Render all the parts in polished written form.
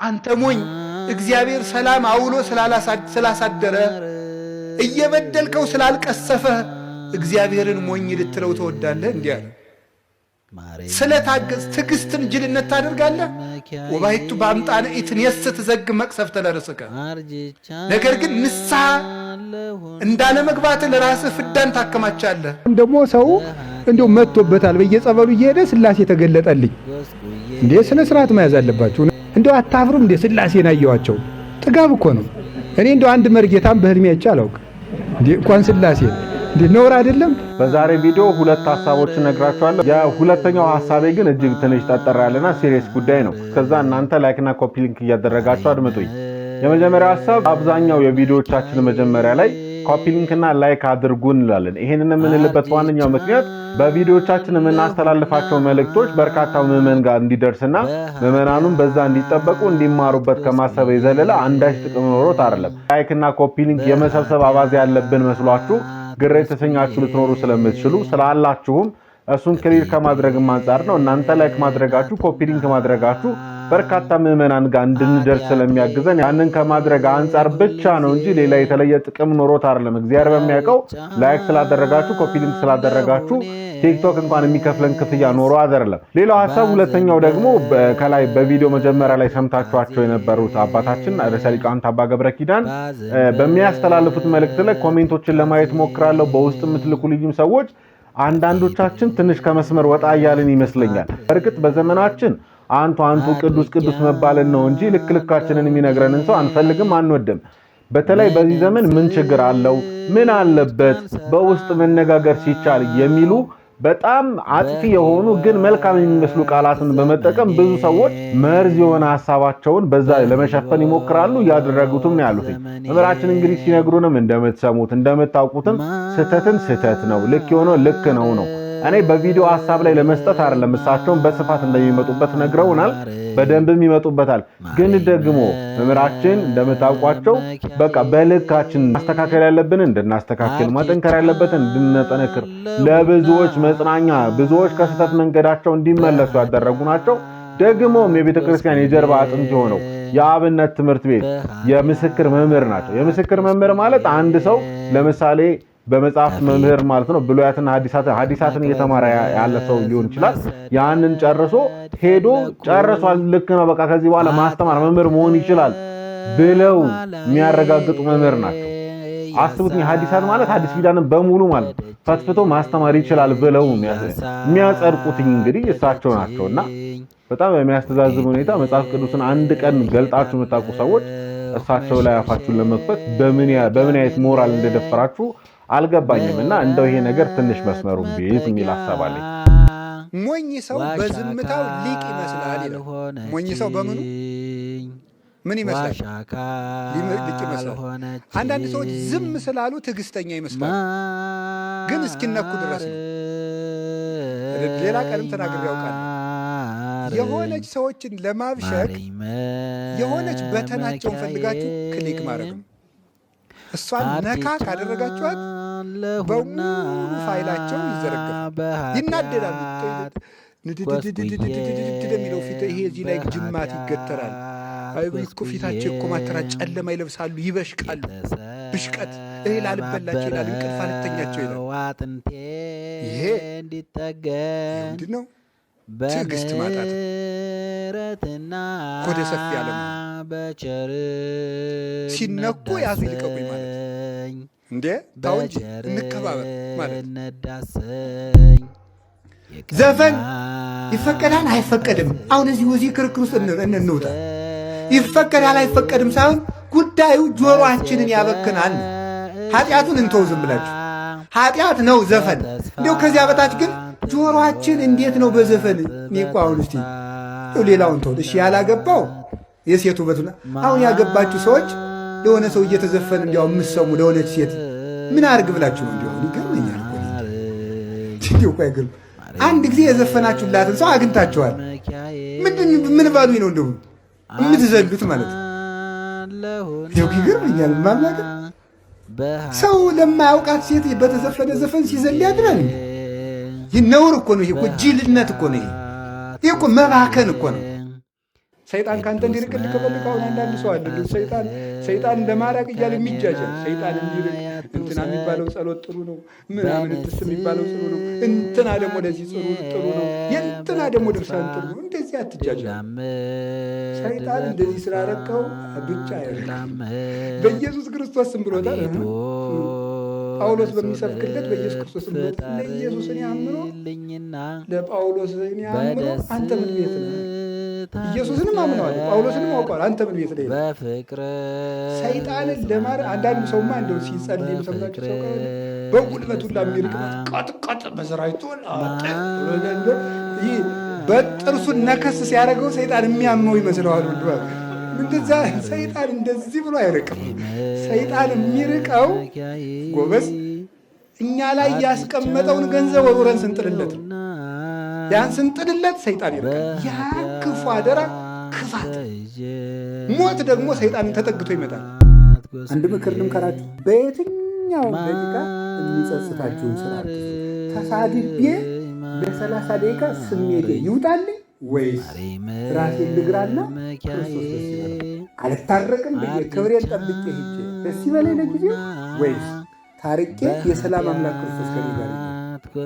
አንተ ሞኝ እግዚአብሔር ሰላም አውሎ ስላሳደረ እየበደልከው ስላልቀሰፈ እግዚአብሔርን ሞኝ ልትለው ተወዳለህ እንዴ አለ። ስለታገዝ ትዕግስትን ጅልነት ታደርጋለህ። ወባይቱ በአምጣነ ኢትንየስት ዘግ መቅሰፍተ ለርስከ ነገር ግን ንስሐ እንዳለ መግባት ለራስህ ፍዳን ታከማቻለህ። ደግሞ ሰው እንደው መጥቶበታል በየጸበሉ እየሄደ ስላሴ ተገለጠልኝ እንዴ ስነ ስርዓት መያዝ አለባችሁ። እንደው አታፍሩም እንዴ? ስላሴን አየዋቸው ጥጋብ እኮ ነው። እኔ እንደው አንድ መርጌታም በህልሜ አይቼ አላውቅም እንዴ እንኳን ስላሴ እንዴ ነውር አይደለም። በዛሬ ቪዲዮ ሁለት ሐሳቦችን ነግራችኋለሁ። የሁለተኛው ሐሳቤ ግን እጅግ ትንሽ ጠጠር ያለና ሲሪየስ ጉዳይ ነው። ከዛ እናንተ ላይክ እና ኮፒ ሊንክ እያደረጋችሁ አድምጡኝ። የመጀመሪያው ሐሳብ አብዛኛው የቪዲዮዎቻችን መጀመሪያ ላይ ኮፒ ሊንክ እና ላይክ አድርጉ እንላለን። ይሄንን የምንልበት ዋነኛው ምክንያት በቪዲዮዎቻችን የምናስተላልፋቸው መልእክቶች በርካታው ምዕመን ጋር እንዲደርስና ምዕመናኑም በዛ እንዲጠበቁ እንዲማሩበት ከማሰብ የዘለለ አንዳች ጥቅም ኖሮት አይደለም። ላይክ እና ኮፒ ሊንክ የመሰብሰብ አባዜ ያለብን መስሏችሁ ግራ የተሰኛችሁ ልትኖሩ ስለምትችሉ ስላላችሁም እሱን ክሊር ከማድረግም አንፃር ነው። እናንተ ላይክ ማድረጋችሁ ኮፒ ሊንክ ማድረጋችሁ በርካታ ምዕመናን ጋር እንድንደርስ ስለሚያግዘን ያንን ከማድረግ አንፃር ብቻ ነው እንጂ ሌላ የተለየ ጥቅም ኖሮት አይደለም። እግዚአብሔር በሚያውቀው ላይክ ስላደረጋችሁ ኮፒ ሊንክ ስላደረጋችሁ ቲክቶክ እንኳን የሚከፍለን ክፍያ ኖሮ አይደለም። ሌላው ሐሳብ ሁለተኛው ደግሞ ከላይ በቪዲዮ መጀመሪያ ላይ ሰምታችኋቸው የነበሩት አባታችን ርዕሰ ሊቃውንት አባ ገብረ ኪዳን በሚያስተላልፉት መልእክት ላይ ኮሜንቶችን ለማየት ሞክራለሁ። በውስጥ የምትልኩልኝም ሰዎች አንዳንዶቻችን ትንሽ ከመስመር ወጣ እያልን ይመስለኛል። በእርግጥ በዘመናችን አንቱ ቅዱስ መባልን ነው እንጂ ልክልካችንን የሚነግረንን ሰው አንፈልግም አንወድም። በተለይ በዚህ ዘመን ምን ችግር አለው ምን አለበት በውስጥ መነጋገር ሲቻል የሚሉ በጣም አጥፊ የሆኑ ግን መልካም የሚመስሉ ቃላትን በመጠቀም ብዙ ሰዎች መርዝ የሆነ ሐሳባቸውን በዛ ለመሸፈን ይሞክራሉ። ያደረጉትም ያሉት መምህራችን እንግዲህ ሲነግሩንም እንደምትሰሙት እንደምታውቁትም ስህተትን ስህተት ነው ልክ የሆነው ልክ ነው። እኔ በቪዲዮ ሐሳብ ላይ ለመስጠት አይደለም እሳቸውን በስፋት እንደሚመጡበት ነግረውናል። በደንብም ይመጡበታል። ግን ደግሞ መምህራችን እንደምታውቋቸው በቃ በልካችን ማስተካከል ያለብን እንድናስተካክል ማጠንከር ያለበትን እንድንጠነክር ለብዙዎች መጽናኛ ብዙዎች ከስህተት መንገዳቸው እንዲመለሱ ያደረጉ ናቸው። ደግሞም የቤተ ክርስቲያን የጀርባ አጥንት የሆነው የአብነት ትምህርት ቤት የምስክር መምህር ናቸው። የምስክር መምህር ማለት አንድ ሰው ለምሳሌ በመጽሐፍ መምህር ማለት ነው ብሉያትና ሐዲሳትን እየተማረ ያለ ሰው ሊሆን ይችላል። ያንን ጨርሶ ሄዶ ጨርሷል ልክ ነው በቃ ከዚህ በኋላ ማስተማር መምህር መሆን ይችላል ብለው የሚያረጋግጡ መምህር ናቸው። አስቡት ሐዲሳት ማለት ሐዲስ ኪዳንን በሙሉ ማለት ፈትፍቶ ማስተማር ይችላል ብለው የሚያጸድቁት እንግዲህ እሳቸው ናቸውና በጣም በሚያስተዛዝብ ሁኔታ መጽሐፍ ቅዱስን አንድ ቀን ገልጣችሁ የምታውቁ ሰዎች እሳቸው ላይ አፋችሁን ለመክፈት በምን አይነት ሞራል እንደደፈራችሁ አልገባኝም። እና እንደው ይሄ ነገር ትንሽ መስመሩ ቢይዝ የሚል ሐሳብ አለኝ። ሞኝ ሰው በዝምታው ሊቅ ይመስላል ይላል። ሞኝ ሰው በምኑ ምን ይመስላል? ሊቅ ይመስላል። አንዳንድ ሰዎች ዝም ስላሉ ትዕግስተኛ ይመስላል፣ ግን እስኪነኩ ድረስ ነው። ሌላ ቀንም ተናግሬ ያውቃል። የሆነች ሰዎችን ለማብሸቅ የሆነች በተናቸውን ፈልጋችሁ ክሊክ ማድረግ ነው። እሷን ነካ ካደረጋችኋት በሙሉ ፋይላቸው ይዘረጋል፣ ይናደዳሉ። ንድድድድድድድድድ የሚለው ፊት ይሄ እዚህ ላይ ጅማት ይገተራል። እኮ ፊታቸው እኮ ማተራ ጨለማ ይለብሳሉ፣ ይበሽቃሉ። ብሽቀት እህል አልበላቸው ይላል፣ እንቅልፍ አልተኛቸው ይላል። ይሄ ምንድን ነው? ትዕግስት ማጣት ወደ ሰፊ ዓለም ሲነኩ ያዙ ይልቀቁኝ ማለት እንዴ ታው እንጂ እንከባበር ማለት። ዘፈን ይፈቀዳል አይፈቀድም? አሁን እዚህ ክርክር ውስጥ እንውጣ። ይፈቀዳል አይፈቀድም ሳይሆን ጉዳዩ ጆሮአችንን ያበክናል። ኃጢአቱን እንተው ዝም ብላችሁ ኃጢአት ነው ዘፈን። እንዲያው ከዚያ በታች ግን ጆሮአችን እንዴት ነው በዘፈን? እኔ እኮ አሁን እስቲ ሌላውን ተው እሺ፣ ያላገባው የሴቱ በቱና አሁን ያገባችሁ ሰዎች ለሆነ ሰው እየተዘፈን እንዲያው የምትሰሙ ለሆነች ሴት ምን አርግ ብላችሁ ነው? እንዲያው ይገርመኛል እኮ እንዲያው እኮ አይገርም። አንድ ጊዜ የዘፈናችሁላትን ሰው አግኝታችኋል። ምን ባሉኝ ነው እንደው የምትዘሉት ማለት ነው? እንዲያው ይገርመኛል። ማምላክ ሰው ለማያውቃት ሴት በተዘፈነ ዘፈን ሲዘል ያድራል። ይህ ነውር እኮ ነው። ይሄ እኮ ጅልነት እኮ ነው። ይሄ እኮ መባከን እኮ ነው። ሰይጣን ካንተ እንዲርቅልህ ከፈልክ አሁን አንዳንድ ሰው አለ ሰይጣን እንደማራቅ እያለ የሚጃጃል ሰይጣን እንዲርቅ እንትና የሚባለው ጸሎት ጥሩ ነው ምናምን እንትስ የሚባለው ጥሩ ነው እንትና ደግሞ ለዚህ ጥሩ ነው የእንትና ደግሞ ድርሳን ጥሩ ነው። እንደዚህ አትጃጃል። ሰይጣን እንደዚህ ስላረቀው ብቻ አይደለም በኢየሱስ ክርስቶስ ስም ብሎታል። ጳውሎስ በሚሰብክለት በኢየሱስ ክርስቶስ ስም ብሎታል። ለኢየሱስን ያምኖ ለጳውሎስን ያምኖ አንተ ምን ቤት ነህ? ኢየሱስንም አምነዋል ጳውሎስንም አውቀዋል። አንተ ምን ቤት ነህ? ሰይጣንን አንዳንዱ ሰውማ እንደው ሲጸልይ ሰምታችሁ ሰው በጉልበቱ ለሚርቅበት ቀጥቀጥ በሰራዊቱ ይህ በጥርሱን ነከስ ሲያደርገው ሰይጣን የሚያመው ይመስለዋል። እንደዛ ሰይጣን እንደዚህ ብሎ አይርቅም። ሰይጣን የሚርቀው ጎበዝ እኛ ላይ ያስቀመጠውን ገንዘብ ወርውረን ስንጥልለት ነው። ያን ስንጥልለት ሰይጣን ይርቃል። ያ ክፉ አደራ ክፋት፣ ሞት ደግሞ ሰይጣንን ተጠግቶ ይመጣል። አንድ ምክር ልምከራችሁ። በየትኛው ደቂቃ የሚጸጽታችሁን ስራ ተሳድቤ ለ30 ደቂቃ ስሜቴ ይውጣልኝ ወይስ ራሴን ልግራና ክርስቶስ ደስ ይበለው አልታረቅም ብዬ ክብሬን ጠብቄ ሄጄ ደስ ይበለኝ ለጊዜ ወይስ ታርቄ የሰላም አምላክ ክርስቶስ ከኔ ጋር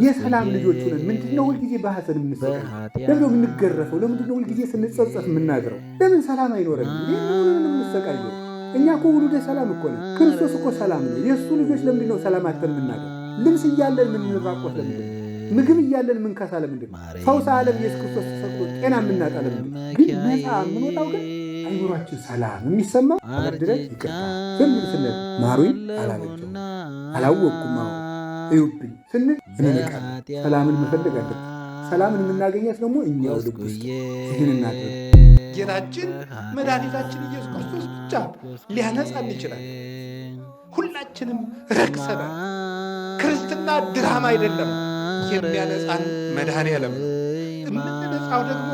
የሰላም ልጆች ሆነን ምንድነው ሁልጊዜ በሐዘን የምንሰቃየው? ለምን ነው የምንገረፈው? ለምንድነው ሁልጊዜ ስንጸጸት የምናድረው? ለምን ሰላም አይኖረንም? ለምን የምንሰቃየው? እኛ እኮ ውሉደ ሰላም እኮ ነን። ክርስቶስ እኮ ሰላም ነው። የእሱ ልጆች ለምንድነው ሰላም አጥተን የምናድረው? ልብስ እያለን የምንራቆት ለምንድን ነው? ምግብ እያለን የምንከሳ ለምንድን ነው? ፈውስ ዓለም ኢየሱስ ክርስቶስ ተሰቅሎ ጤና የምናጣ ለምንድን ነው? ግን ነፃ የምንወጣው ግን አይምሯችን ሰላም የሚሰማው አበድረን ይቅርታ ዝም ስንል ማሩኝ አላለችው አላወቅኩም እዩብኝ ስንል እንነቃለን። ሰላምን መፈለግ አለብን። ሰላምን የምናገኛት ደግሞ እኛው ልብ ውስጥ ይህን እናድርግ። ጌታችን መድኃኒታችን ኢየሱስ ክርስቶስ ብቻ ሊያነጻን ይችላል። ሁላችንም ረክሰናል። ክርስትና ድራማ አይደለም። የሚያነጻን መድኃኔዓለም ነው። የምንነጻው ደግሞ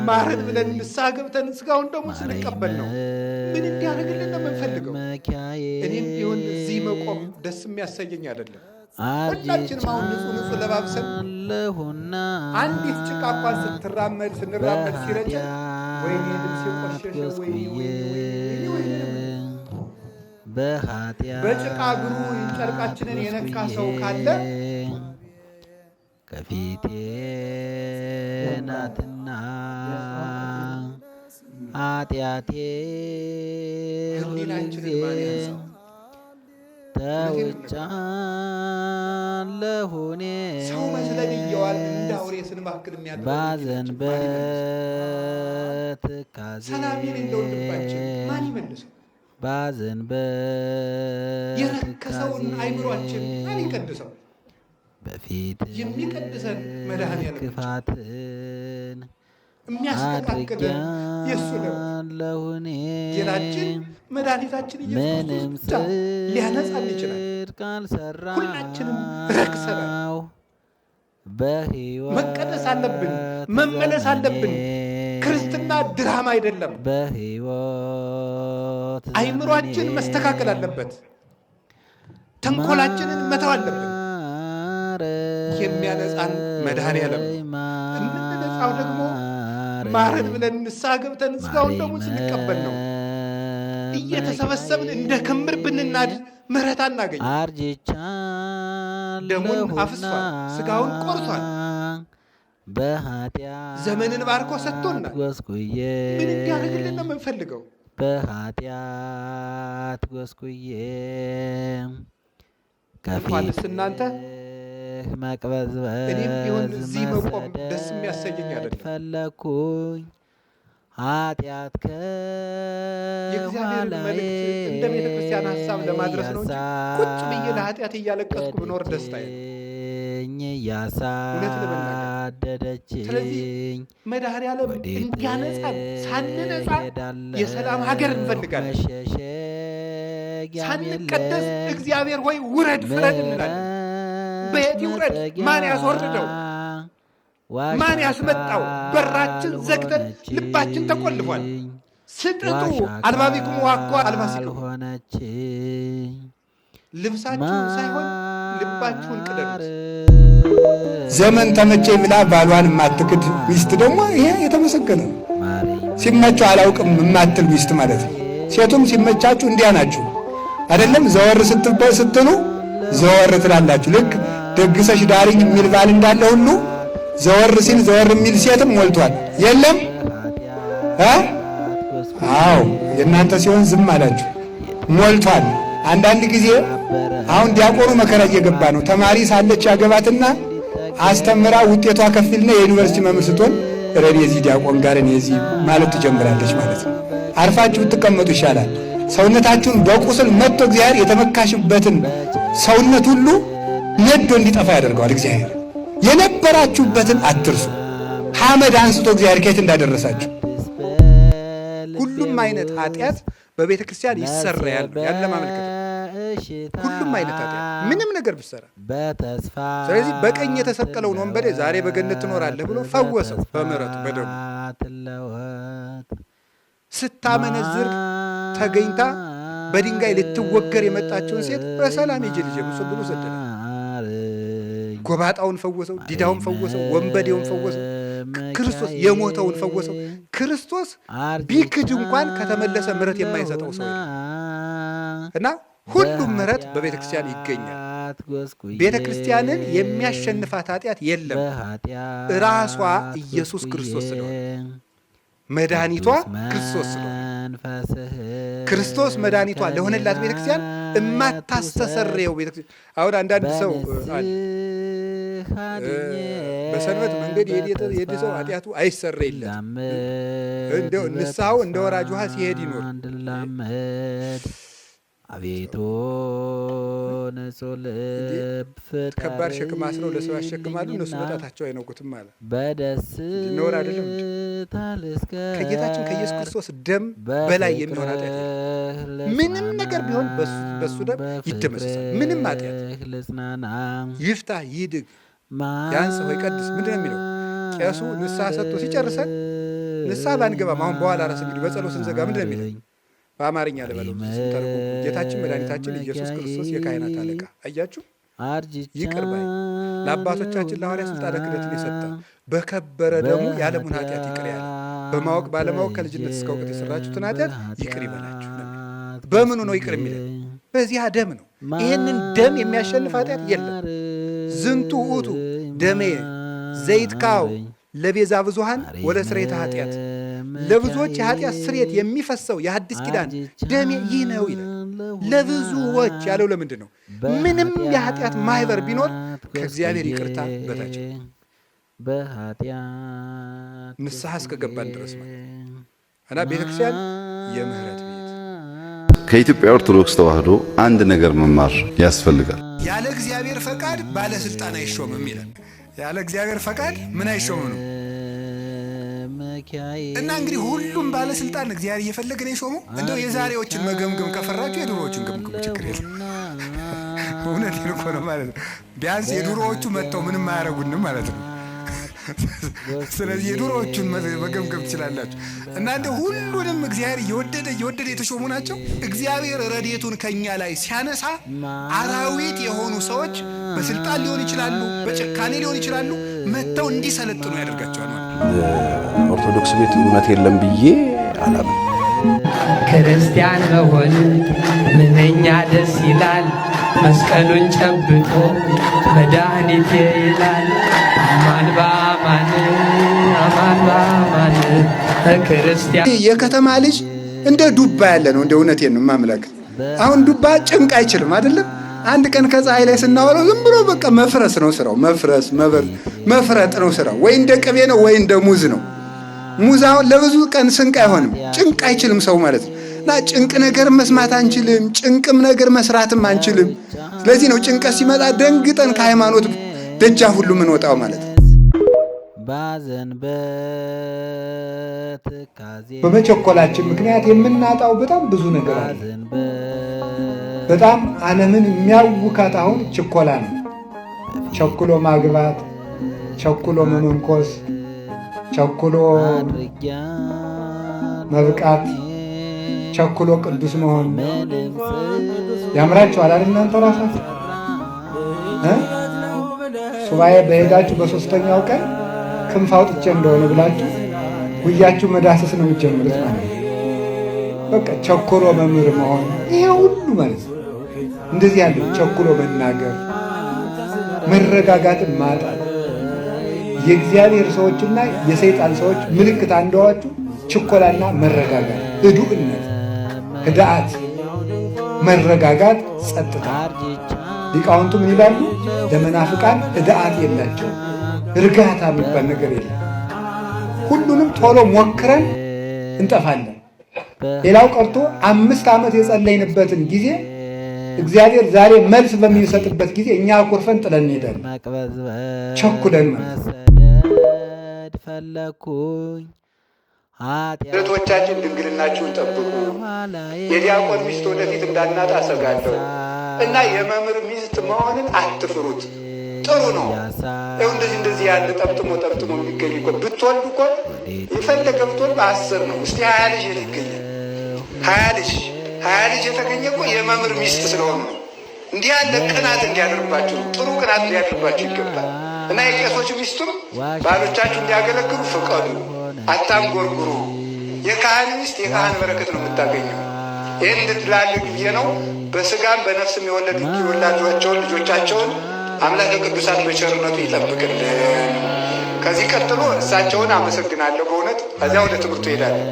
ማረን ብለን ንስሐ ገብተን ስጋውን ደግሞ ስንቀበል ነው። ምን እንዲያደርግልን ነው የምንፈልገው? እኔም ቢሆን እዚህ መቆም ደስ የሚያሰኘኝ አይደለም። ሁላችንም አሁን ንጹህ ለባብሰን አንዲት ጭቃ እንኳን ስንራመድ ሲረጨ ወይኔ ልብሴ ቆሸሸ ወይኔ በጭቃ እግሩ ጨርቃችንን የነካ ሰው ካለ ከፊቴ ናትና ኃጢአቴ ሁልጊዜ ተውጫለሁኔ ሰው መስለን እየዋል እንደ አውሬ ስንባክል ባዘን በትካዜ ሰላሜን እንደወንድባችን ማን ይመልሰው? ባዘን የረከሰውን አይምሯችን ማን ይቀድሰው? በፊት የሚቀድሰን መድኃኔዓለም ክፋትን የሚያስተካክለን የእሱ ነው። ጌታችን መድኃኒታችን ኢየሱስ ክርስቶስ ብቻ ሊያነጻን ይችላል። ሁላችንም ረክሰናል። መቀደስ አለብን፣ መመለስ አለብን። ክርስትና ድራማ አይደለም። አይምሯችን መስተካከል አለበት። ተንኮላችንን መተው አለብን። የሚያነጻን መድኃኔዓለም የምንነጻው ደግሞ ማረን ብለን ንስሐ ገብተን ስጋውን ደግሞ ስንቀበል ነው። እየተሰበሰብን እንደ ክምር ብንናድ ምሕረት አናገኝ። ደሙን አፍሷል፣ ስጋውን ቆርሷል፣ ዘመንን ባርኮ ሰጥቶናል። ምን እንዲያደርግልን ነው የምንፈልገው? በኃጢአት ጎስቁዬ እንኳንስ እናንተ እኔም ቢሆን እዚህ መቆም ደስ የሚያሰኘኝ አይደለም። ፈለኩኝ ኃጢአት የእግዚአብሔር መልእክት እንደ ቤተ ክርስቲያን ሀሳብ ለማድረስ ነው እንጂ ቁጭ ብዬ ለኃጢአት እያለቀስኩ ብኖር ደስታዬ ነው። እውነት ለመናገር ስለዚህ መድኃኔዓለም እንዲያነጻን ሳንነጻ የሰላም ሀገር እንፈልጋለን። ሳንቀደስ እግዚአብሔር ሆይ ውረድ ፍረድ እንላለን። በየት ይውረድ? ማን ያስወርደው? ማን ያስመጣው? በራችን ዘግተን ልባችን ተቆልፏል። ስጥጡ አልባቢኩም ዋኮ አልባሲኩም። ልብሳችሁን ሳይሆን ልባችሁን ቅደዱት። ዘመን ተመቸኝ ብላ ባሏን የማትክድ ሚስት ደግሞ ይሄ የተመሰገነ ነው። ሲመቸው አላውቅም የማትል ሚስት ማለት ነው። ሴቱም ሲመቻችሁ እንዲያ ናችሁ አይደለም? ዘወር ስትሉ ዘወር ትላላችሁ። ልክ ደግሰሽ ዳሪኝ የሚል ባል እንዳለ ሁሉ ዘወር ሲል ዘወር የሚል ሴትም ሞልቷል። የለም? አዎ የእናንተ ሲሆን ዝም አላችሁ። ሞልቷል። አንዳንድ ጊዜ አሁን ዲያቆኑ መከራ እየገባ ነው። ተማሪ ሳለች ያገባትና አስተምራ ውጤቷ ከፊልና የዩኒቨርሲቲ መምህር ስትሆን ረድ የዚህ ዲያቆን ጋር የዚህ ማለት ትጀምራለች ማለት ነው። አርፋችሁ ብትቀመጡ ይሻላል። ሰውነታችሁን በቁስል መጥቶ እግዚአብሔር የተመካሽበትን ሰውነት ሁሉ ነዶ እንዲጠፋ ያደርገዋል። እግዚአብሔር የነበራችሁበትን አትርሱ። ሐመድ አንስቶ እግዚአብሔር ከየት እንዳደረሳችሁ። ሁሉም አይነት ኃጢአት በቤተ ክርስቲያን ይሰራያል ያለ ማመልከት። ሁሉም አይነት ኃጢአት ምንም ነገር ብትሰራ። ስለዚህ በቀኝ የተሰቀለውን ወንበዴ ዛሬ በገነት ትኖራለህ ብሎ ፈወሰው በምሕረቱ በደሙ። ስታመነዝር ተገኝታ በድንጋይ ልትወገር የመጣችውን ሴት በሰላም ሂጂ ልጄ ብሎ ሰደደ። ጎባጣውን ፈወሰው፣ ዲዳውን ፈወሰው፣ ወንበዴውን ፈወሰው። ክርስቶስ የሞተውን ፈወሰው። ክርስቶስ ቢክድ እንኳን ከተመለሰ ምሕረት የማይሰጠው ሰው እና ሁሉም ምሕረት በቤተ ክርስቲያን ይገኛል። ቤተ ክርስቲያንን የሚያሸንፋት ኃጢአት የለም። ራሷ ኢየሱስ ክርስቶስ ስለሆነ መድኃኒቷ ክርስቶስ ስለሆነ ክርስቶስ መድኃኒቷ ለሆነላት ቤተ ክርስቲያን እማታስተሰርየው ቤተ ክርስቲያን። አሁን አንዳንድ ሰው በሰንበት መንገድ የሄደ ሰው ኃጢአቱ አይሰረይለትም፣ እንደው ንስሐው እንደ ወራጅ ውሃ ሲሄድ ይኖር። አቤቱ ንጹሕ ልብ ከባድ ሸክም አስረው ለሰው ያሸክማሉ፣ እነሱ በጣታቸው አይነኩትም አለ። ነውር አይደለም። ከጌታችን ከኢየሱስ ክርስቶስ ደም በላይ የሚሆን ኃጢአት ምንም ነገር ቢሆን በሱ ደም ይደመሰሳል። ምንም ኃጢአት ይፍታ ይድግ ያንስ ሆይ ቀድስ ምንድን ነው የሚለው? ቄሱ ንስሐ ሰጥቶ ሲጨርሰን ንስሐ ባንገባም አሁን በኋላ ራስ እንግዲህ በጸሎት ስንዘጋ ምንድን ነው የሚለው? በአማርኛ ለበለው ስንተርጉ ጌታችን መድኃኒታችን ኢየሱስ ክርስቶስ የካህናት አለቃ አያችሁ፣ ይቅር ባይ ለአባቶቻችን ለሐዋርያት ስልጣነ ክህነትን የሰጠ በከበረ ደሙ የዓለሙን ኃጢአት ይቅር ያለ በማወቅ ባለማወቅ ከልጅነት እስከ እውቀት የሰራችሁትን ኃጢአት ይቅር ይበላችሁ። በምኑ ነው ይቅር የሚለን? በዚያ ደም ነው። ይህንን ደም የሚያሸንፍ ኃጢአት የለም። ዝንቱ ውእቱ ደሜ ዘይትካው ለቤዛ ብዙኃን ወለ ስርየተ ኃጢአት፣ ለብዙዎች የኃጢአት ስርየት የሚፈሰው የሐዲስ ኪዳን ደሜ ይህ ነው ይላል። ለብዙዎች ያለው ለምንድን ነው? ምንም የኃጢአት ማህበር ቢኖር ከእግዚአብሔር ይቅርታ በታች ንስሐ እስከገባን ድረስ ማለት እና ቤተክርስቲያን የምህረት ቤት። ከኢትዮጵያ ኦርቶዶክስ ተዋሕዶ አንድ ነገር መማር ያስፈልጋል። ያለ እግዚአብሔር ፈቃድ ባለስልጣን አይሾምም ይላል። ያለ እግዚአብሔር ፈቃድ ምን አይሾምም ነው? እና እንግዲህ ሁሉም ባለስልጣን እግዚአብሔር እየፈለገ ነው የሾመው። እንደው የዛሬዎችን መገምገም ከፈራችሁ የድሮዎችን ገምግሙ፣ ችግር የለም። እውነቴን እኮ ነው ማለት ነው። ቢያንስ የድሮዎቹ መጥተው ምንም አያረጉንም ማለት ነው። ስለዚህ የድሮዎቹን መገምገም ትችላላችሁ። እና እንደው ሁሉንም እግዚአብሔር እየወደደ የተሾሙ ናቸው። እግዚአብሔር ረድኤቱን ከኛ ላይ ሲያነሳ አራዊት የሆኑ ሰዎች በስልጣን ሊሆን ይችላሉ፣ በጭካኔ ሊሆን ይችላሉ፣ መጥተው እንዲሰለጥኑ ያደርጋቸዋል ማለት ነው። ኦርቶዶክስ ቤት እውነት የለም ብዬ አላምን። ክርስቲያን መሆን ምንኛ ደስ ይላል፣ መስቀሉን ጨብጦ መድኃኒቴ ይላል። አማን በአማን አማን በአማን ክርስቲያን። የከተማ ልጅ እንደ ዱባ ያለ ነው። እንደ እውነቴን ነው ማምላክ። አሁን ዱባ ጭንቅ አይችልም አይደለም። አንድ ቀን ከፀሐይ ላይ ስናወራው ዝም ብሎ በቃ መፍረስ ነው ስራው፣ መፍረጥ ነው ስራው። ወይ እንደ ቅቤ ነው ወይ እንደ ሙዝ ነው። ሙዝ አሁን ለብዙ ቀን ስንቅ አይሆንም፣ ጭንቅ አይችልም ሰው ማለት ነው። እና ጭንቅ ነገር መስማት አንችልም፣ ጭንቅም ነገር መስራትም አንችልም። ስለዚህ ነው ጭንቀት ሲመጣ ደንግጠን ከሃይማኖት ደጃፍ ሁሉ ምን ወጣው ማለት ነው። በመቸኮላችን ምክንያት የምናጣው በጣም ብዙ ነገር አለ። በጣም ዓለምን የሚያውካት አሁን ችኮላ ነው። ቸኩሎ ማግባት፣ ቸኩሎ መመንኮስ፣ ቸኩሎ መብቃት፣ ቸኩሎ ቅዱስ መሆን ያምራችኋል አይደል? እናንተ ራሳችሁ ሱባኤ በሄዳችሁ በሶስተኛው ቀን ክንፍ አውጥቼ እንደሆነ ብላችሁ ጉያችሁ መዳሰስ ነው የምትጀምሩት ማለት ነው። በቃ ቸኩሎ መምህር መሆን ይሄ ሁሉ ማለት ነው። እንደዚህ ያለው ቸኩሎ መናገር፣ መረጋጋትን ማጣት የእግዚአብሔር ሰዎችና የሰይጣን ሰዎች ምልክት አንደዋችሁ ችኮላና መረጋጋት፣ ህዱእነት፣ ህድአት፣ መረጋጋት፣ ጸጥታ። ሊቃውንቱ ምን ይላሉ? ለመናፍቃን ህድአት የላቸው፣ እርጋታ የሚባል ነገር የለም። ሁሉንም ቶሎ ሞክረን እንጠፋለን። ሌላው ቀርቶ 5 ዓመት የጸለይንበትን ጊዜ እግዚአብሔር ዛሬ መልስ በሚሰጥበት ጊዜ እኛ አኩርፈን ጥለን እንሄዳለን። ቸኩለን ማለት እህቶቻችን ድንግልናችሁን ጠብቁ። የዲያቆን ሚስት ወደፊት እንዳናጣ እሰጋለሁ እና የመምህር ሚስት መሆንን አትፍሩት። ጥሩ ነው። ይኸው እንደዚህ ያለ ጠብጥሞ የሚገኝ እኮ ብትወልዱ እኮ የፈለገ ብትወልዱ 10 ነው። እስቲ 20 ልጅ ይገኛል። 20 ልጅ የተገኘ እኮ የመምህር ሚስት ስለሆኑ ነው። እንዲህ ያለ ቅናት እንዲያደርባችሁ ጥሩ ቅናት እንዲያደርባችሁ ይገባል። እና የቄሶች ሚስቱም ባሎቻችሁ እንዲያገለግሉ ፍቀዱ፣ አታንጎርጉሩ። የካህን ሚስት የካህን በረከት ነው የምታገኘው። ይህን እንድትላልቅ ብዬ ነው። በስጋም በነፍስም የወላዷቸውን ልጆቻቸውን አምላከ ቅዱሳን በቸርነቱ ይጠብቅልን። ከዚህ ቀጥሎ እሳቸውን አመሰግናለሁ በእውነት። ከዚያ ወደ ትምህርቱ ሄዳለሁ።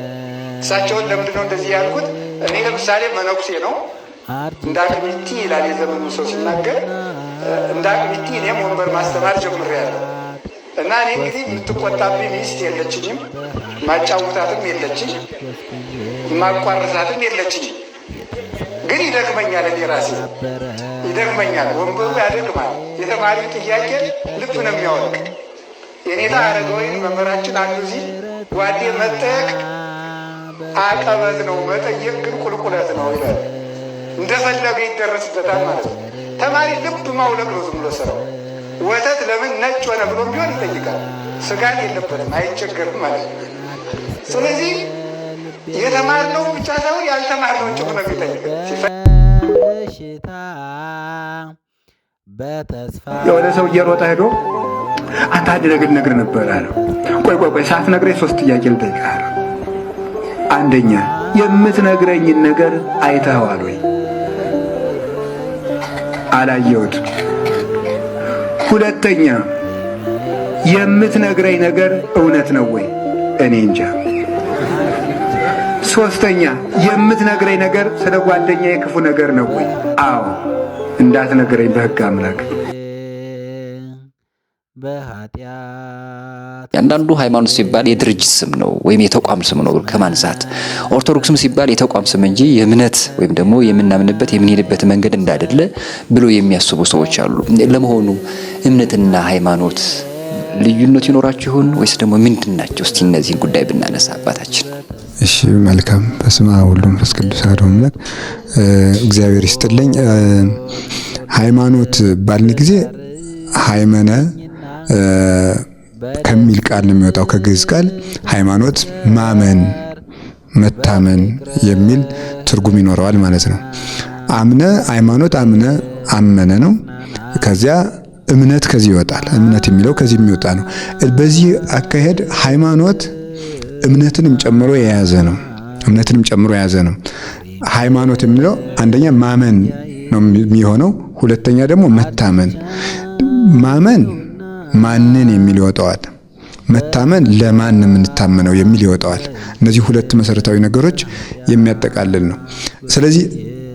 እሳቸውን ለምንድነው እንደዚህ ያልኩት? እኔ ለምሳሌ መነኩሴ ነው እንደ አቅሚቲ ይላል የዘመኑ ሰው ሲናገር። እንደ አቅሚቲ እኔም ወንበር ማስተማር ጀምሬያለሁ እና እኔ እንግዲህ የምትቆጣብኝ ሚስት የለችኝም፣ ማጫውታትም የለችኝ፣ ማቋረሳትም የለችኝም። ግን ይደክመኛል፣ እኔ ራሴ ይደክመኛል፣ ወንበሩ ያደክማል። የተማሪው ጥያቄ ልብ ነው የሚያወልቅ። የኔታ አረጋዊን መምህራችን አንዱ እዚህ ጓዴ መጠየቅ አቀበት ነው፣ መጠየቅ ግን ቁልቁለት ነው ይላል። እንደፈለገ ይደረስበታል ማለት ነው። ተማሪ ልብ ማውለቅ ነው ዝም ብሎ ስራው። ወተት ለምን ነጭ ሆነ ብሎ ቢሆን ይጠይቃል። ስጋት የለበትም፣ አይቸገርም ማለት ነው። ስለዚህ የተማርነው ብቻ ሳይሆን ያልተማርነውን ጭምር ነው የሚጠይቅ። የሆነ ሰው እየሮጠ ሄዶ አንተ አንድ ነገር ነበር አለው። ቆይ ሳትነግረኝ 3 ጥያቄ ልጠይቅህ አለው። አንደኛ የምትነግረኝን ነገር አይተኸዋል ወይ? አላየሁትም። ሁለተኛ የምትነግረኝ ነገር እውነት ነው ወይ? እኔ እንጃ። ሶስተኛ የምትነግረኝ ነገር ስለ ጓደኛዬ ክፉ ነገር ነው ወይ? አዎ። እንዳትነግረኝ በሕግ አምላክ። ያንዳንዱ ሃይማኖት ሲባል የድርጅት ስም ነው ወይም የተቋም ስም ነው ከማንሳት፣ ኦርቶዶክስም ሲባል የተቋም ስም እንጂ የእምነት ወይም ደግሞ የምናምንበት የምንሄድበት መንገድ እንዳይደለ ብሎ የሚያስቡ ሰዎች አሉ። ለመሆኑ እምነትና ሃይማኖት ልዩነት ይኖራቸው ይሆን ወይስ ደግሞ ምንድን ናቸው? እስቲ እነዚህን ጉዳይ ብናነሳ አባታችን። እሺ መልካም። በስመ አብ ወወልድ ወመንፈስ ቅዱስ አሐዱ አምላክ። እግዚአብሔር ይስጥልኝ። ሃይማኖት ባልን ጊዜ ሃይመነ ከሚል ቃል ነው የሚወጣው፣ ከግዕዝ ቃል ሃይማኖት ማመን፣ መታመን የሚል ትርጉም ይኖረዋል ማለት ነው። አምነ ሃይማኖት አመነ ነው። ከዚያ እምነት ከዚህ ይወጣል። እምነት የሚለው ከዚህ የሚወጣ ነው። በዚህ አካሄድ ሃይማኖት እምነትንም ጨምሮ የያዘ ነው። ሃይማኖት የሚለው አንደኛ ማመን ነው የሚሆነው፣ ሁለተኛ ደግሞ መታመን። ማመን ማንን የሚል ይወጣዋል፣ መታመን ለማን የምንታመነው የሚል ይወጣዋል። እነዚህ ሁለት መሰረታዊ ነገሮች የሚያጠቃልል ነው። ስለዚህ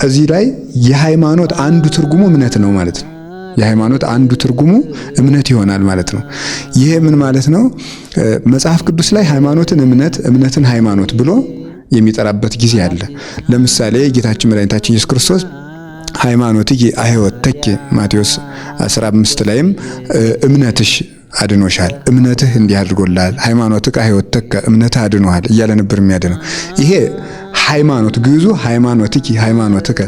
እዚህ ላይ የሃይማኖት አንዱ ትርጉሙ እምነት ነው ማለት ነው። የሃይማኖት አንዱ ትርጉሙ እምነት ይሆናል ማለት ነው። ይሄ ምን ማለት ነው? መጽሐፍ ቅዱስ ላይ ሃይማኖትን እምነት፣ እምነትን ሃይማኖት ብሎ የሚጠራበት ጊዜ አለ። ለምሳሌ ጌታችን መድኃኒታችን ኢየሱስ ክርስቶስ ሃይማኖትኪ አሕይወትኪ ማቴዎስ 15 ላይም እምነትሽ አድኖሻል፣ እምነትህ እንዲህ አድርጎልሃል፣ ሃይማኖትህ አሕይወትከ እምነትህ አድኖሃል እያለ ነበር የሚያድነው። ይሄ ሃይማኖት ግዕዙ ሃይማኖትኪ ሃይማኖትከ፣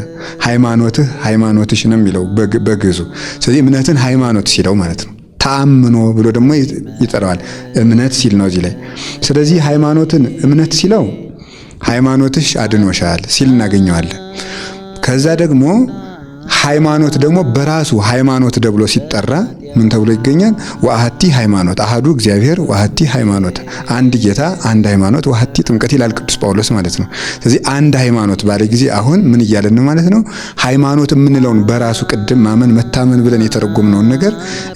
ሃይማኖትህ ሃይማኖትሽ ነው የሚለው በግዕዙ። ስለዚህ እምነትን ሃይማኖት ሲለው ማለት ነው። ተአምኖ ብሎ ደግሞ ይጠራዋል፣ እምነት ሲል ነው እዚህ ላይ። ስለዚህ ሃይማኖትን እምነት ሲለው ሃይማኖትሽ አድኖሻል ሲል እናገኘዋለን። ከዛ ደግሞ ሃይማኖት ደግሞ በራሱ ሃይማኖት ተብሎ ሲጠራ ምን ተብሎ ይገኛል? ወአሐቲ ሃይማኖት አሐዱ እግዚአብሔር ወአሐቲ ሃይማኖት፣ አንድ ጌታ አንድ ሃይማኖት ወአሐቲ ጥምቀት ይላል ቅዱስ ጳውሎስ ማለት ነው። ስለዚህ አንድ ሃይማኖት ባለ ጊዜ አሁን ምን እያለን ነው ማለት ነው? ሃይማኖት የምንለውን በራሱ ቅድም ማመን መታመን ብለን የተረጎምነውን ነገር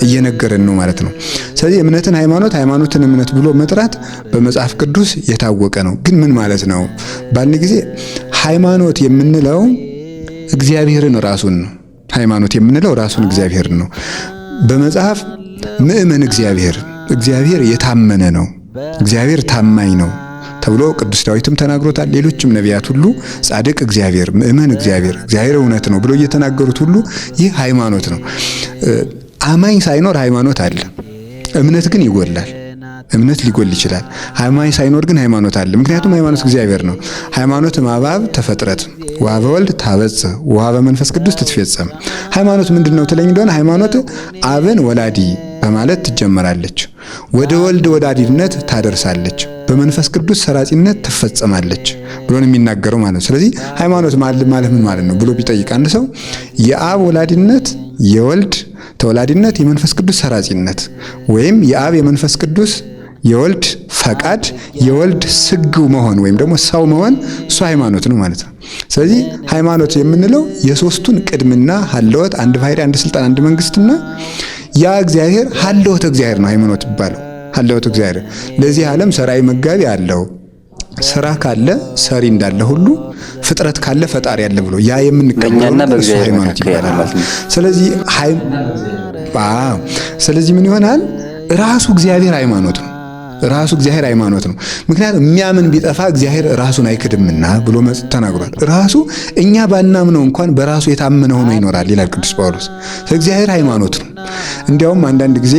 እየነገረን ነው ማለት ነው። ስለዚህ እምነትን ሃይማኖት፣ ሃይማኖትን እምነት ብሎ መጥራት በመጽሐፍ ቅዱስ የታወቀ ነው። ግን ምን ማለት ነው ባልን ጊዜ ሃይማኖት የምንለው እግዚአብሔርን ራሱን ነው። ሃይማኖት የምንለው ራሱን እግዚአብሔርን ነው። በመጽሐፍ ምእመን እግዚአብሔር የታመነ ነው፣ እግዚአብሔር ታማኝ ነው ተብሎ ቅዱስ ዳዊትም ተናግሮታል። ሌሎችም ነቢያት ሁሉ ጻድቅ እግዚአብሔር፣ ምእመን እግዚአብሔር እውነት ነው ብሎ እየተናገሩት ሁሉ ይህ ሃይማኖት ነው። አማኝ ሳይኖር ሃይማኖት አለ። እምነት ግን ይጎላል። እምነት ሊጎል ይችላል። ሃይማኖት ሳይኖር ግን ሃይማኖት አለ። ምክንያቱም ሃይማኖት እግዚአብሔር ነው። ሃይማኖት ማባብ ተፈጥረት ወሀበ ወልድ ታበጽሕ ወሀበ መንፈስ ቅዱስ ትትፈጸም። ሃይማኖት ምንድነው ትለኝ እንደሆነ ሃይማኖት አብን ወላዲ በማለት ትጀመራለች፣ ወደ ወልድ ወላዲነት ታደርሳለች፣ በመንፈስ ቅዱስ ሰራጺነት ትፈጸማለች ብሎ ነው የሚናገረው ማለት ነው። ስለዚህ ሃይማኖት ማለት ምን ማለት ነው ብሎ ቢጠይቅ አንድ ሰው የአብ ወላዲነት፣ የወልድ ተወላዲነት፣ የመንፈስ ቅዱስ ሰራጺነት ወይም የአብ የመንፈስ ቅዱስ የወልድ ፈቃድ የወልድ ስግው መሆን ወይም ደግሞ ሰው መሆን እሱ ሃይማኖት ነው ማለት ነው። ስለዚህ ሃይማኖት የምንለው የሶስቱን ቅድምና ሀለወት፣ አንድ ባሕርይ፣ አንድ ስልጣን፣ አንድ መንግስትና ያ እግዚአብሔር ሀለወት እግዚአብሔር ነው ሃይማኖት ይባላል። ሀለወት እግዚአብሔር ለዚህ ዓለም ሰራይ መጋቢ አለው። ስራ ካለ ሰሪ እንዳለ ሁሉ ፍጥረት ካለ ፈጣሪ ያለ ብሎ ያ የምንቀበለው እሱ ሃይማኖት ይባላል። ስለዚህ ምን ይሆናል? ራሱ እግዚአብሔር ሃይማኖት ነው። ራሱ እግዚአብሔር ሃይማኖት ነው። ምክንያቱም የሚያምን ቢጠፋ እግዚአብሔር ራሱን አይክድምና ብሎ ተናግሯል። ራሱ እኛ ባናምነው እንኳን በራሱ የታመነ ሆኖ ይኖራል ይላል ቅዱስ ጳውሎስ። እግዚአብሔር ሃይማኖት ነው። እንዲያውም አንዳንድ ጊዜ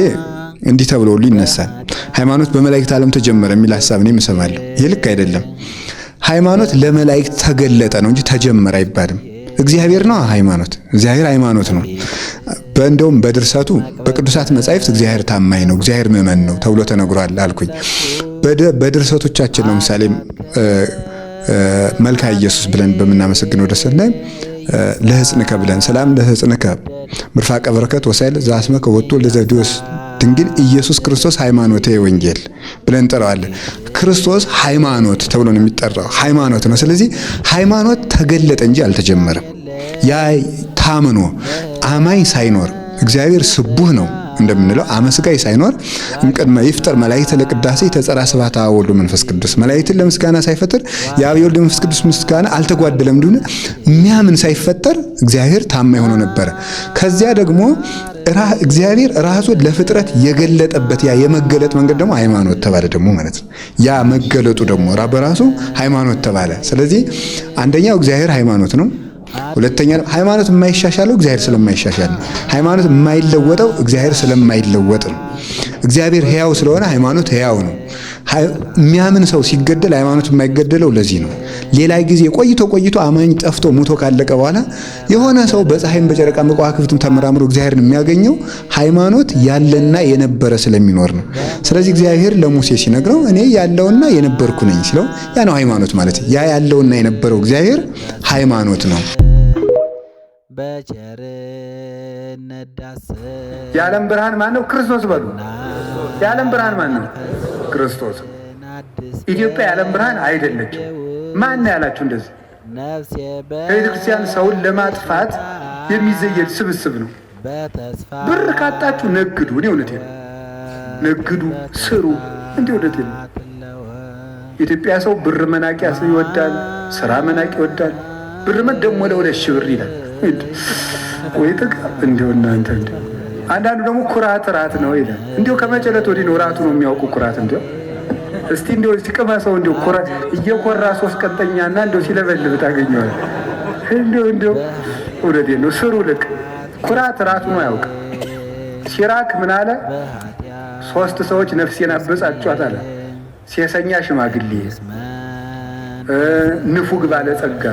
እንዲህ ተብሎ ሁሉ ይነሳል። ሃይማኖት በመላእክት ዓለም ተጀመረ የሚል ሐሳብ እኔም እሰማለሁ። ይህ ልክ አይደለም። ሃይማኖት ለመላእክት ተገለጠ ነው እንጂ ተጀመረ አይባልም። እግዚአብሔር ነው ሃይማኖት። እግዚአብሔር ሃይማኖት ነው። እንደውም በድርሰቱ በቅዱሳት መጻሕፍት እግዚአብሔር ታማኝ ነው፣ እግዚአብሔር ምእመን ነው ተብሎ ተነግሯል አልኩኝ። በድርሰቶቻችን ነው ምሳሌ መልክአ ኢየሱስ ብለን በምናመሰግነው ደሰት ላይ ለሕፅንከ ብለን ሰላም ለሕፅንከ ምርፋቀ በረከት ወሳይል ዘአስመከ ወጥቶ ለዘዲዮስ ድንግል ኢየሱስ ክርስቶስ ሃይማኖተ ወንጌል ብለን እንጠራዋለን። ክርስቶስ ሃይማኖት ተብሎ ነው የሚጠራው፣ ሃይማኖት ነው። ስለዚህ ሃይማኖት ተገለጠ እንጂ አልተጀመረም። ያ ታምኖ አማኝ ሳይኖር እግዚአብሔር ስቡህ ነው እንደምንለው አመስጋይ ሳይኖር እንቅድመ ይፍጠር መላእክት ለቅዳሴ ተጸራ ስብሐት አብ ወልድ መንፈስ ቅዱስ መላእክትን ለምስጋና ሳይፈጥር የአብ የወልድ መንፈስ ቅዱስ ምስጋና አልተጓደለም እንደሆነ የሚያምን ሳይፈጠር እግዚአብሔር ታማኝ ሆኖ ነበረ። ከዚያ ደግሞ እግዚአብሔር ራሱን ለፍጥረት የገለጠበት ያ የመገለጥ መንገድ ደግሞ ሃይማኖት ተባለ ደግሞ ማለት ነው። ያ መገለጡ ደግሞ በራሱ ሃይማኖት ተባለ። ስለዚህ አንደኛው እግዚአብሔር ሃይማኖት ነው። ሁለተኛ ሃይማኖት የማይሻሻለው እግዚአብሔር ስለማይሻሻል ነው። ሃይማኖት የማይለወጠው እግዚአብሔር ስለማይለወጥ ነው። እግዚአብሔር ሕያው ስለሆነ ሃይማኖት ሕያው ነው። የሚያምን ሰው ሲገደል ሃይማኖት የማይገደለው ለዚህ ነው። ሌላ ጊዜ ቆይቶ አማኝ ጠፍቶ ሙቶ ካለቀ በኋላ የሆነ ሰው በፀሐይም በጨረቃም በከዋክብትም ተመራምሮ እግዚአብሔርን የሚያገኘው ሃይማኖት ያለና የነበረ ስለሚኖር ነው። ስለዚህ እግዚአብሔር ለሙሴ ሲነግረው እኔ ያለውና የነበርኩ ነኝ ሲለው ያ ነው ሃይማኖት ማለት። ያ ያለውና የነበረው እግዚአብሔር ሃይማኖት ነው። የዓለም ብርሃን ማን ነው? ክርስቶስ በሉ። የዓለም ብርሃን ማን ነው? ክርስቶስ። ኢትዮጵያ የዓለም ብርሃን አይደለችም። ማን ያላችሁ እንደዚህ? ከቤተ ክርስቲያን ሰውን ለማጥፋት የሚዘየድ ስብስብ ነው። ብር ካጣችሁ ነግዱ። እኔ እውነቴን ነው። ነግዱ፣ ስሩ። እንዴ እውነቴን ነው። ኢትዮጵያ ሰው ብር መናቂያ ይወዳል፣ ስራ መናቂ ይወዳል። ብር ደግሞ ለሁለት ሺህ ብር ይላል። ወይ ጥቃም እንዲሁ እናንተ እንዴ! አንዳንዱ ደግሞ ኩራት ራት ነው ይላል። እንዲሁ ከመጨለት ወዲህ ነው ራቱ ነው የሚያውቁ ኩራት። እንዲሁ እስቲ እንዲሁ ሲቀማ ሰው እንዲሁ ኩራት እየኮራ ሶስት ቀጠኛና እንዲሁ ሲለበልብ ታገኘዋለህ። እንዲሁ እውነቴን ነው። ስሩ ልክ ኩራት ራቱ ነው ያውቅ። ሲራክ ምን አለ? ሶስት ሰዎች ነፍሴን አበጻጯት አለ። ሴሰኛ ሽማግሌ፣ ንፉግ ባለጸጋ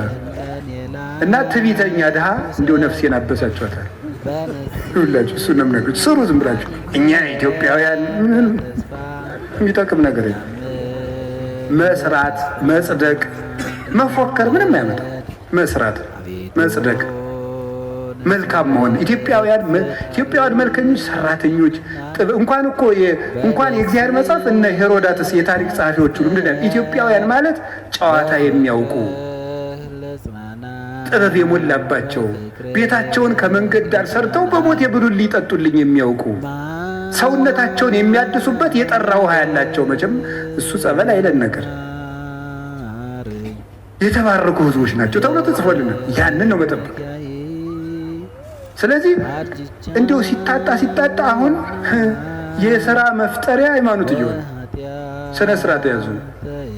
እና ትዕቢተኛ ድሃ እንዲሁ ነፍሴን አበሳጯታል። ሁላችሁ እሱ ነው የምነግርህ። ስሩ ዝም ብላችሁ። እኛ ኢትዮጵያውያን ምን የሚጠቅም ነገር የለም። መስራት፣ መጽደቅ፣ መፎከር ምንም አያመጣም። መስራት፣ መጽደቅ መልካም መሆን ኢትዮጵያውያን መልከኞች፣ ሰራተኞች እንኳን የእግዚአብሔር መጽሐፍ እነ ሄሮዳትስ የታሪክ ጸሐፊዎች ሁሉ ምንድነው ኢትዮጵያውያን ማለት ጨዋታ የሚያውቁ ጥበብ የሞላባቸው ቤታቸውን ከመንገድ ዳር ሰርተው በሞት የብሉን ሊጠጡልኝ የሚያውቁ ሰውነታቸውን የሚያድሱበት የጠራ ውሃ ያላቸው መቼም እሱ ጸበል አይለን ነገር የተባረኩ ህዝቦች ናቸው ተብሎ ተጽፎልናል። ያንን ነው መጠበቅ። ስለዚህ እንዲሁ ሲታጣ አሁን የሥራ መፍጠሪያ ሃይማኖት እየሆነ ስነ ስርዓት ያዙ።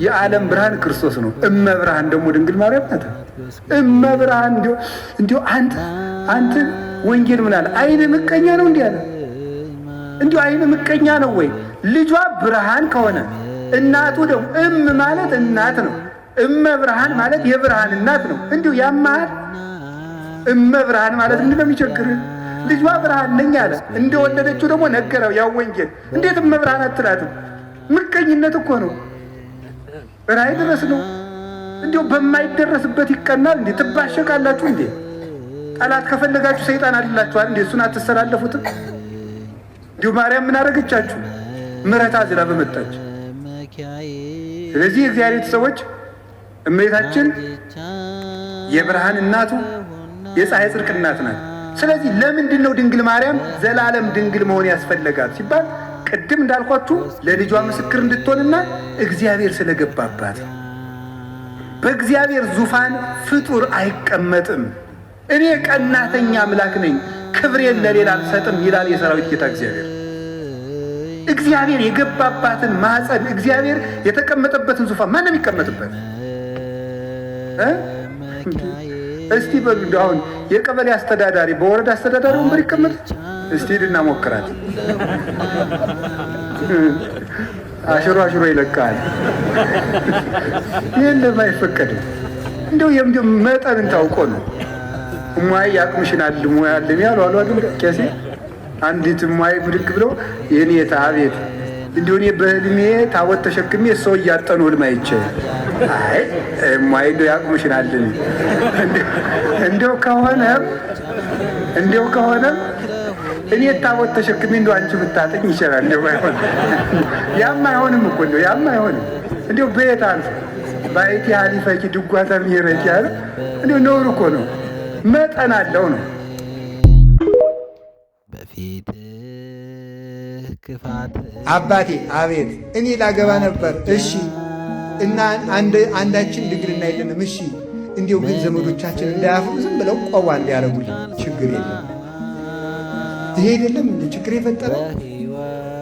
የዓለም ብርሃን ክርስቶስ ነው። እመብርሃን ደግሞ ድንግል ማርያም ናት። እመብርሃን እንዲሁ አንተ ወንጌል ምን አለ? አይነ ምቀኛ ነው እንዲህ አለ። እንዲሁ አይነ ምቀኛ ነው ወይ? ልጇ ብርሃን ከሆነ እናቱ ደግሞ ማለት እናት ነው። እመብርሃን ማለት የብርሃን እናት ነው። እንዲሁ ያማል። እመብርሃን ማለት ምንድን ነው የሚቸግርህ? ልጇ ብርሃን ነኝ አለ። እንደወለደችው ደግሞ ነገረው። ያው ወንጌል እንዴት እመብርሃን አትላትም? ምቀኝነት እኮ ነው። ራይ ድረስ ነው። እንዲሁ በማይደረስበት ይቀናል እንዴ? ትባሸቃላችሁ እንዴ? ጠላት ከፈለጋችሁ ሰይጣን አላችኋል እንዴ? እሱን አትሰላለፉትም? እንዲሁ ማርያም ምን አደረገቻችሁ? ምሕረት አዝላ በመጣች። ስለዚህ የእግዚአብሔር ሰዎች እመቤታችን የብርሃን እናቱ የፀሐይ ጽድቅ እናት ናት። ስለዚህ ለምንድን ነው ድንግል ማርያም ዘላለም ድንግል መሆን ያስፈለጋት ሲባል ቅድም እንዳልኳችሁ ለልጇ ምስክር እንድትሆንና እግዚአብሔር ስለገባባት። በእግዚአብሔር ዙፋን ፍጡር አይቀመጥም። እኔ ቀናተኛ አምላክ ነኝ፣ ክብሬን ለሌላ አልሰጥም ይላል የሰራዊት ጌታ እግዚአብሔር። እግዚአብሔር የገባባትን ማኅፀን እግዚአብሔር የተቀመጠበትን ዙፋን ማን ነው የሚቀመጥበት? እስቲ በሉ እንደው አሁን የቀበሌ አስተዳዳሪ በወረዳ አስተዳዳሪ ወንበር ይቀመጥ? እስቲ ሂድና ሞክራት። አሽሮ ይለቃል። የለም አይፈቀድም። እንደው መጠንን ታውቆ ነው። እማዬ ያቅምሽናል ሙያ አለም ያሉ አሉ አይደል? ቄሴ አንዲት እማዬ ብድግ ብለው የኔ ታቤት እንዲሁ እኔ በህልሜ ታቦት ተሸክሜ ሰው እያጠኑ ህልም አይቼ አይ እማዬ እንደው ያቅምሽናል እንደው ከሆነም እኔ ታቦት ተሸክሜ እንደው አንቺ ብታጠኝ ይችላል። እንደው አይሆን ያማ አይሆንም እኮ እንደው በየት አልፎ ባይቲ ሀሊፈቂ ድጓታ ሚረቂ ያለ እንደው ነውር እኮ ነው። መጠን አለው ነው። አባቴ አቤት፣ እኔ ላገባ ነበር። እሺ እና አንዳችን ድንግልና የለንም። እሺ እንዲሁ ግን ዘመዶቻችን እንዳያፍሩ ዝም ብለው ቆባ እንዲያረጉልኝ ችግር የለም። ይሄ አይደለም ችግር የፈጠረ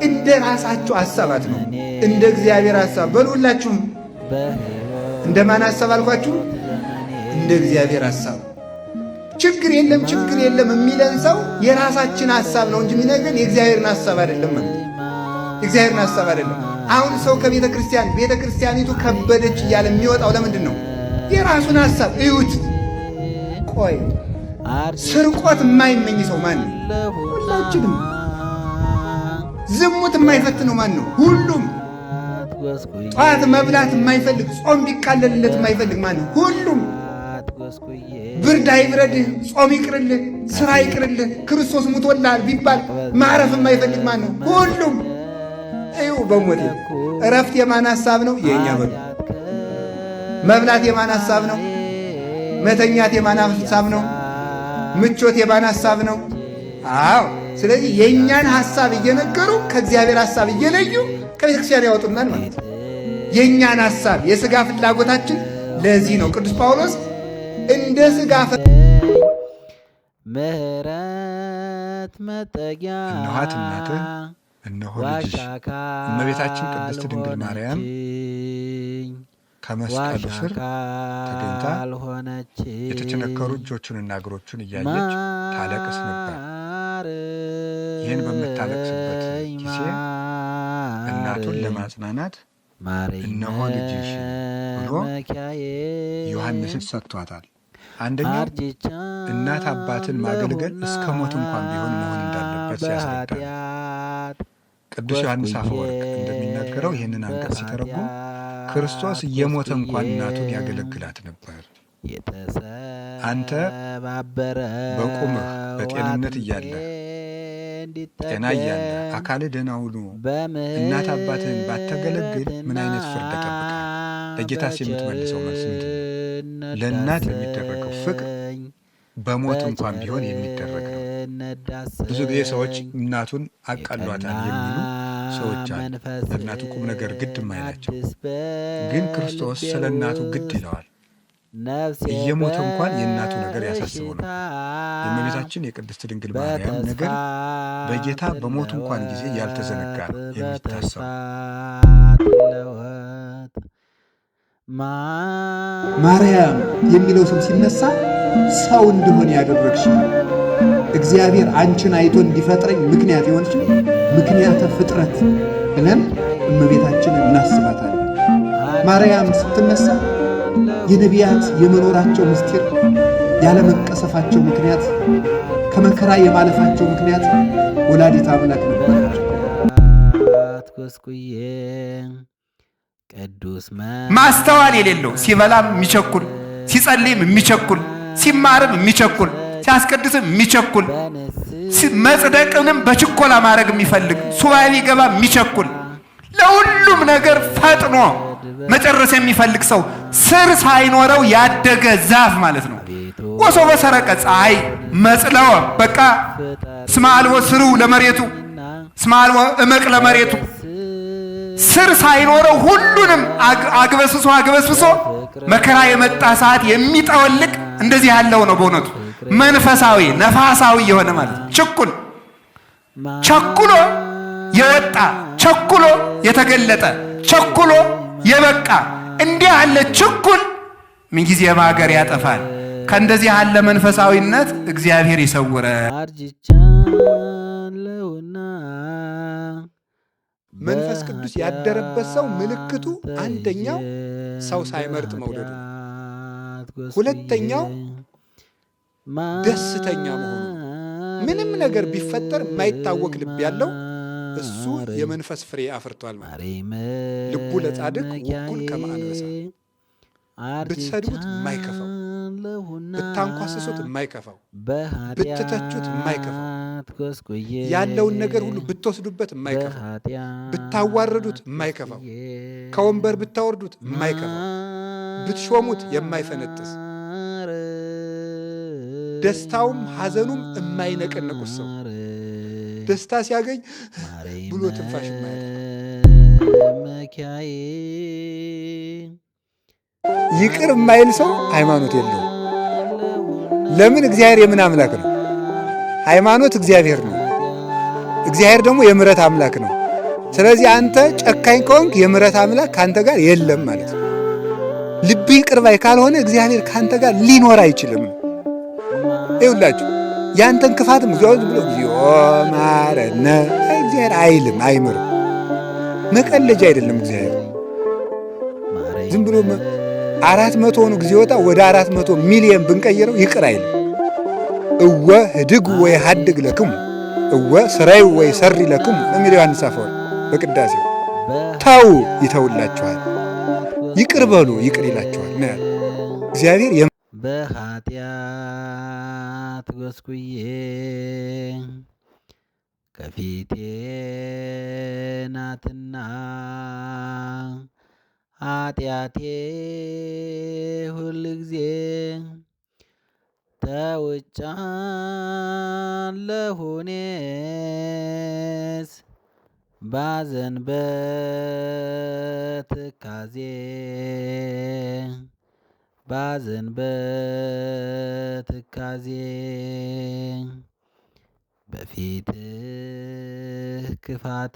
እንደ ራሳችሁ ሐሳባት ነው። እንደ እግዚአብሔር ሐሳብ በሉላችሁም። እንደማን ሐሳብ አልኳችሁ? እንደ እግዚአብሔር ሐሳብ። ችግር የለም የሚለን ሰው የራሳችን ሐሳብ ነው እንጂ የሚነግረን የእግዚአብሔርን ሐሳብ አይደለም ማለት የእግዚአብሔርን ሐሳብ አይደለም። አሁን ሰው ከቤተ ክርስቲያኒቱ ከበደች እያለ የሚወጣው ለምንድን ነው? የራሱን ሐሳብ እዩት። ቆይ ስርቆት የማይመኝ ሰው ማን ነው? ሁላችንም። ዝሙት የማይፈትነው ማን ነው? ሁሉም። ጠዋት መብላት የማይፈልግ ጾም ቢቃለልለት የማይፈልግ ማን ነው? ሁሉም። ብርድ አይብረድህ፣ ጾም ይቅርልህ፣ ስራ ይቅርልህ፣ ክርስቶስ ሙቶልሃል ቢባል ማረፍ የማይፈልግ ማን ነው? ሁሉም። እዩ በሞቴ እረፍት የማን ሐሳብ ነው? የእኛ በሉ። መብላት የማን ሐሳብ ነው? መተኛት የማን ሐሳብ ነው? ምቾት የማን ሐሳብ ነው? አዎ። ስለዚህ የእኛን ሐሳብ እየነገሩ ከእግዚአብሔር ሐሳብ እየለዩ ከቤተ ክርስቲያን ያወጡናል ማለት ነው። የእኛን ሐሳብ የሥጋ ፍላጎታችን። ለዚህ ነው ቅዱስ ጳውሎስ እንደ ሥጋ ምሕረት መጠጊያ እነኋት እናትህ እነሆ ልጅሽ እመቤታችን ቅድስት ድንግል ማርያም ከመስቀሉ ስር ተገኝታ የተቸነከሩ እጆቹንና እግሮቹን እያየች ታለቅስ ነበር። ይህን በምታለቅስበት ጊዜ እናቱን ለማጽናናት እነሆ ልጅሽ ብሎ ዮሐንስን ሰጥቷታል። አንደኛው እናት አባትን ማገልገል እስከ ሞት እንኳን ቢሆን መሆን እንዳለበት ሲያስረዳ ቅዱስ ዮሐንስ አፈወርቅ እንደሚናገረው ይህንን አንቀጽ ሲተረጉም ክርስቶስ እየሞተ እንኳን እናቱን ያገለግላት ነበር። አንተ በቁምህ በጤንነት እያለ ጤና እያለ አካልህ ደህና ሆኖ እናት አባትህን ባታገለግል ምን አይነት ፍርድ ጠብቀህ? ለጌታስ የምትመልሰው መልስ ምንድን ነው? ለእናት የሚደረገው ፍቅር በሞት እንኳን ቢሆን የሚደረግ ነው። ብዙ ጊዜ ሰዎች እናቱን አቃሏታል የሚሉ ሰዎች አሉ። ለእናቱ ቁም ነገር ግድ የማይላቸው ግን ክርስቶስ ስለ እናቱ ግድ ይለዋል። እየሞተ እንኳን የእናቱ ነገር ያሳስበው ነበር። የእመቤታችን የቅድስት ድንግል ማርያም ነገር በጌታ በሞቱ እንኳን ጊዜ ያልተዘነጋ ነው የሚታሰብ። ማርያም የሚለው ስም ሲነሳ ሰው እንደሆነ ያደረግሽ እግዚአብሔር አንቺን አይቶ እንዲፈጥረኝ ምክንያት የሆንሽ ምክንያተ ፍጥረት ብለን እመቤታችንን እናስባታለን። ማርያም ስትነሳ የነቢያት የመኖራቸው ምስጢር ያለመቀሰፋቸው ምክንያት ከመከራ የማለፋቸው ምክንያት ወላዲተ አምላክ ነበረች። ማስተዋል የሌለው ሲበላም የሚቸኩል ሲጸልይም የሚቸኩል ሲማርም የሚቸኩል ሲያስቀድስም የሚቸኩል መጽደቅንም በችኮላ ማድረግ የሚፈልግ ሱባኤ ቢገባ የሚቸኩል ለሁሉም ነገር ፈጥኖ መጨረስ የሚፈልግ ሰው ስር ሳይኖረው ያደገ ዛፍ ማለት ነው። ወሶ በሰረቀ ፀሐይ መጽለወ በቃ እስመ አልቦ ስሩ ለመሬቱ እስመ አልቦ እመቅ ለመሬቱ ስር ሳይኖረው ሁሉንም አግበስብሶ መከራ የመጣ ሰዓት የሚጠወልቅ እንደዚህ ያለው ነው። በእውነቱ መንፈሳዊ ነፋሳዊ የሆነ ማለት ነው። ቸኩሎ የወጣ ቸኩሎ የተገለጠ ቸኩሎ የበቃ እንዲህ ያለ ችኩል ምንጊዜም ሀገር ያጠፋል። ከእንደዚህ ያለ መንፈሳዊነት እግዚአብሔር ይሰውረ። መንፈስ ቅዱስ ያደረበት ሰው ምልክቱ አንደኛው ሰው ሳይመርጥ መውደዱ፣ ሁለተኛው ደስተኛ መሆኑ። ምንም ነገር ቢፈጠር የማይታወቅ ልብ ያለው እሱ የመንፈስ ፍሬ አፍርቷል ማለት። ልቡ ለጻድቅ ውኩል ከመ አንበሳ፣ ብትሰድቡት የማይከፋው፣ ብታንኳስሱት የማይከፋው፣ ብትተቹት የማይከፋው፣ ያለውን ነገር ሁሉ ብትወስዱበት የማይከፋው፣ ብታዋርዱት የማይከፋው፣ ከወንበር ብታወርዱት የማይከፋው፣ ብትሾሙት የማይፈነጥስ፣ ደስታውም ሐዘኑም የማይነቀነቁት ሰው ደስታ ሲያገኝ ብሎ ትንፋሽ ይቅር የማይል ሰው ሃይማኖት የለውም። ለምን? እግዚአብሔር የምን አምላክ ነው? ሃይማኖት እግዚአብሔር ነው። እግዚአብሔር ደግሞ የምሕረት አምላክ ነው። ስለዚህ አንተ ጨካኝ ከሆንክ የምሕረት አምላክ ካንተ ጋር የለም ማለት ነው። ልብህ ይቅር ባይ ካልሆነ እግዚአብሔር ካንተ ጋር ሊኖር አይችልም። ይኸውላችሁ ያንተን ክፋትም እግዚኦ ብሎ እግዚኦ ማረነ እግዚአብሔር አይልም፣ አይምርም። መቀለጃ አይደለም እግዚአብሔር። ዝም ብሎ 400 ሆኖ እግዚኦታ ወደ 400 ሚሊዮን ብንቀይረው ይቅር አይልም። እወ ህድግ ወይ ሀድግ ለክሙ እወ ስራይ ወይ ሰሪ ለክሙ የሚለው ዮሐንስ አፈወርቅ በቅዳሴው። ተው ይተውላችኋል፣ ይቅር በሉ ይቅር ይላችኋል ነው ያለው እግዚአብሔር። በኃጢአት ጎስቁዬ ከፊቴ ናትና ኃጢአቴ ሁል ጊዜ ተውጫለሁ እኔስ ባዘን በትካዜ ባዘን በትካዜ በፊትህ ክፋት